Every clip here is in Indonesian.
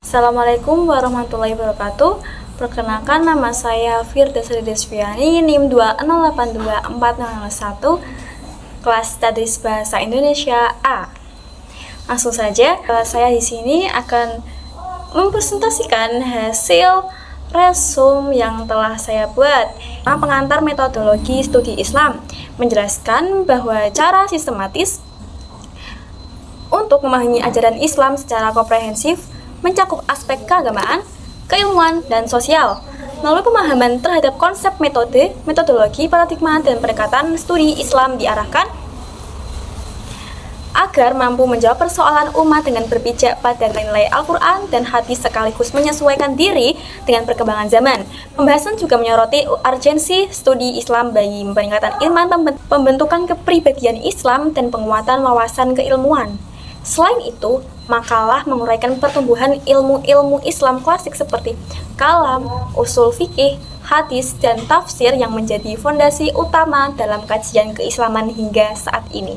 Assalamualaikum warahmatullahi wabarakatuh. Perkenalkan, nama saya Firda Sri Desviani, NIM 2082401, kelas Tadris Bahasa Indonesia A. Langsung saja, saya di sini akan mempresentasikan hasil resume yang telah saya buat. Pengantar metodologi studi Islam menjelaskan bahwa cara sistematis untuk memahami ajaran Islam secara komprehensif mencakup aspek keagamaan, keilmuan, dan sosial. Melalui pemahaman terhadap konsep metode, metodologi, paradigma, dan pendekatan studi Islam diarahkan agar mampu menjawab persoalan umat dengan berpijak pada nilai Al-Quran dan hadis sekaligus menyesuaikan diri dengan perkembangan zaman. Pembahasan juga menyoroti urgensi studi Islam bagi peningkatan iman, pembentukan kepribadian Islam, dan penguatan wawasan keilmuan. Selain itu, makalah menguraikan pertumbuhan ilmu-ilmu Islam klasik seperti kalam, usul fikih, hadis, dan tafsir yang menjadi fondasi utama dalam kajian keislaman hingga saat ini.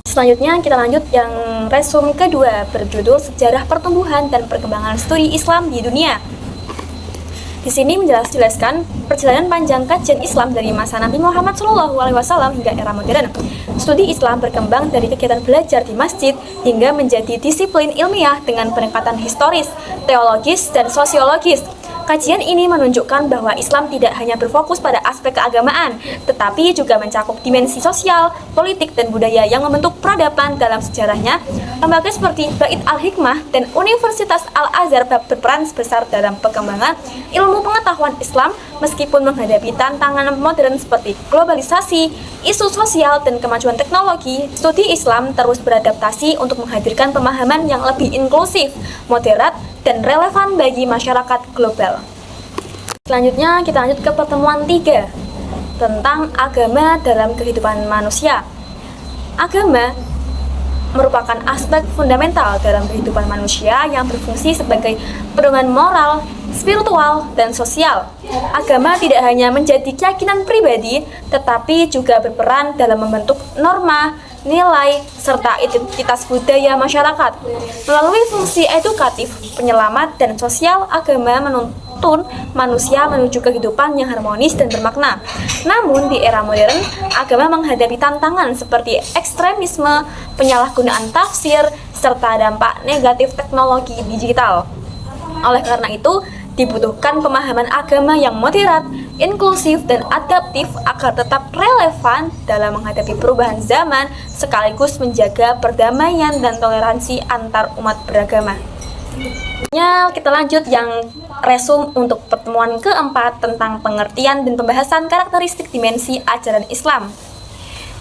Selanjutnya kita lanjut yang resume kedua berjudul Sejarah Pertumbuhan dan Perkembangan Studi Islam di Dunia. Di sini menjelaskan perjalanan panjang kajian Islam dari masa Nabi Muhammad SAW hingga era modern. Studi Islam berkembang dari kegiatan belajar di masjid hingga menjadi disiplin ilmiah dengan pendekatan historis, teologis, dan sosiologis. Kajian ini menunjukkan bahwa Islam tidak hanya berfokus pada aspek keagamaan, tetapi juga mencakup dimensi sosial, politik, dan budaya yang membentuk peradaban dalam sejarahnya. Lembaga seperti Bait Al-Hikmah dan Universitas Al-Azhar berperan besar dalam perkembangan ilmu pengetahuan Islam meskipun menghadapi tantangan modern seperti globalisasi, isu sosial, dan kemajuan teknologi. Studi Islam terus beradaptasi untuk menghadirkan pemahaman yang lebih inklusif, moderat, dan relevan bagi masyarakat global. Selanjutnya kita lanjut ke pertemuan 3 tentang agama dalam kehidupan manusia. Agama merupakan aspek fundamental dalam kehidupan manusia yang berfungsi sebagai pedoman moral, spiritual, dan sosial. Agama tidak hanya menjadi keyakinan pribadi, tetapi juga berperan dalam membentuk norma, nilai, serta identitas budaya masyarakat. Melalui fungsi edukatif, penyelamat, dan sosial, agama menuntun manusia menuju kehidupan yang harmonis dan bermakna. Namun, di era modern, agama menghadapi tantangan seperti ekstremisme, penyalahgunaan tafsir, serta dampak negatif teknologi digital. Oleh karena itu, dibutuhkan pemahaman agama yang moderat, inklusif, dan adaptif agar tetap relevan dalam menghadapi perubahan zaman sekaligus menjaga perdamaian dan toleransi antar umat beragama. Kita lanjut yang resume untuk pertemuan keempat tentang pengertian dan pembahasan karakteristik dimensi ajaran Islam.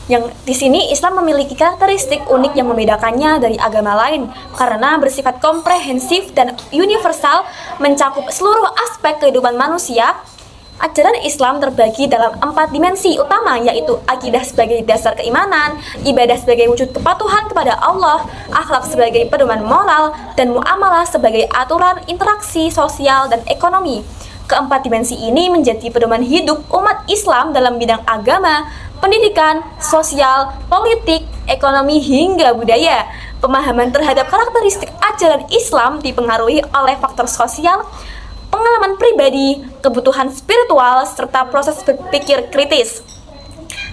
Yang di sini Islam memiliki karakteristik unik yang membedakannya dari agama lain karena bersifat komprehensif dan universal, mencakup seluruh aspek kehidupan manusia. Ajaran Islam terbagi dalam 4 dimensi utama, yaitu akidah sebagai dasar keimanan, ibadah sebagai wujud kepatuhan kepada Allah, akhlak sebagai pedoman moral, dan muamalah sebagai aturan interaksi sosial dan ekonomi. Keempat dimensi ini menjadi pedoman hidup umat Islam dalam bidang agama, pendidikan, sosial, politik, ekonomi, hingga budaya. Pemahaman terhadap karakteristik ajaran Islam dipengaruhi oleh faktor sosial, pengalaman pribadi, kebutuhan spiritual, serta proses berpikir kritis.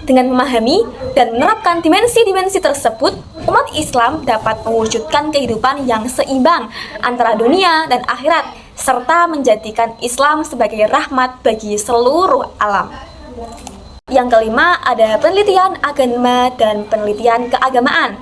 Dengan memahami dan menerapkan dimensi-dimensi tersebut, umat Islam dapat mewujudkan kehidupan yang seimbang antara dunia dan akhirat, serta menjadikan Islam sebagai rahmat bagi seluruh alam. Yang kelima, ada penelitian agama dan penelitian keagamaan.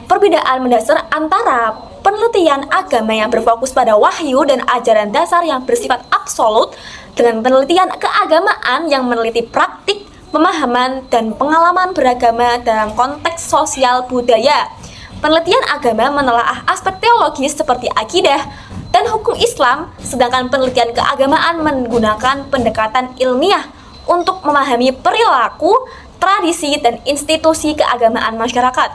Perbedaan mendasar antara penelitian agama yang berfokus pada wahyu dan ajaran dasar yang bersifat absolut dengan penelitian keagamaan yang meneliti praktik, pemahaman, dan pengalaman beragama dalam konteks sosial budaya. Penelitian agama menelaah aspek teologis seperti akidah dan hukum Islam, sedangkan penelitian keagamaan menggunakan pendekatan ilmiah untuk memahami perilaku, tradisi, dan institusi keagamaan masyarakat.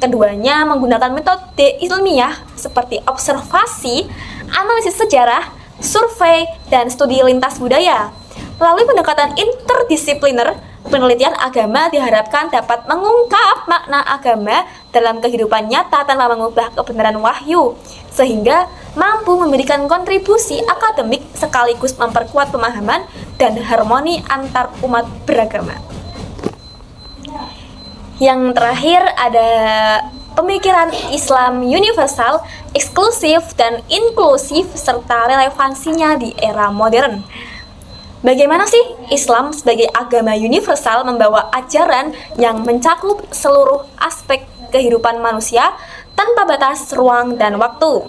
Keduanya menggunakan metode ilmiah seperti observasi, analisis sejarah, survei, dan studi lintas budaya. Melalui pendekatan interdisipliner, penelitian agama diharapkan dapat mengungkap makna agama dalam kehidupan nyata tanpa mengubah kebenaran wahyu, sehingga mampu memberikan kontribusi akademik sekaligus memperkuat pemahaman dan harmoni antar umat beragama. Yang terakhir ada pemikiran Islam universal, eksklusif, dan inklusif serta relevansinya di era modern. Bagaimana sih Islam sebagai agama universal membawa ajaran yang mencakup seluruh aspek kehidupan manusia tanpa batas ruang dan waktu?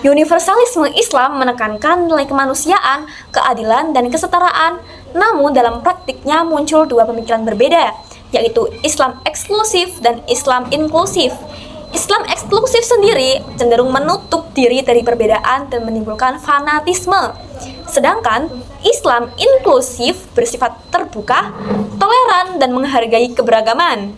Universalisme Islam menekankan nilai kemanusiaan, keadilan, dan kesetaraan. Namun dalam praktiknya muncul dua pemikiran berbeda, yaitu Islam eksklusif dan Islam inklusif. Islam eksklusif sendiri cenderung menutup diri dari perbedaan dan menimbulkan fanatisme. Sedangkan Islam inklusif bersifat terbuka, toleran, dan menghargai keberagaman.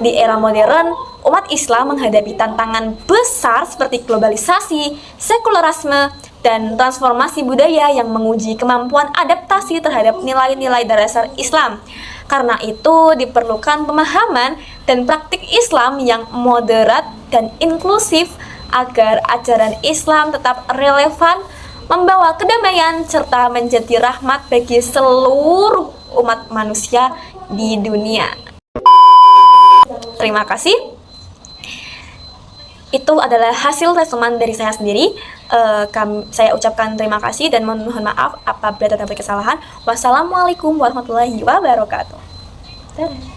Di era modern, umat Islam menghadapi tantangan besar seperti globalisasi, sekularisme, dan transformasi budaya yang menguji kemampuan adaptasi terhadap nilai-nilai dasar Islam. Karena itu diperlukan pemahaman dan praktik Islam yang moderat dan inklusif agar ajaran Islam tetap relevan, membawa kedamaian, serta menjadi rahmat bagi seluruh umat manusia di dunia. Terima kasih. Itu adalah hasil resumen dari saya sendiri. Saya ucapkan terima kasih dan mohon maaf apabila terdapat kesalahan. Wassalamualaikum warahmatullahi wabarakatuh. Dadah.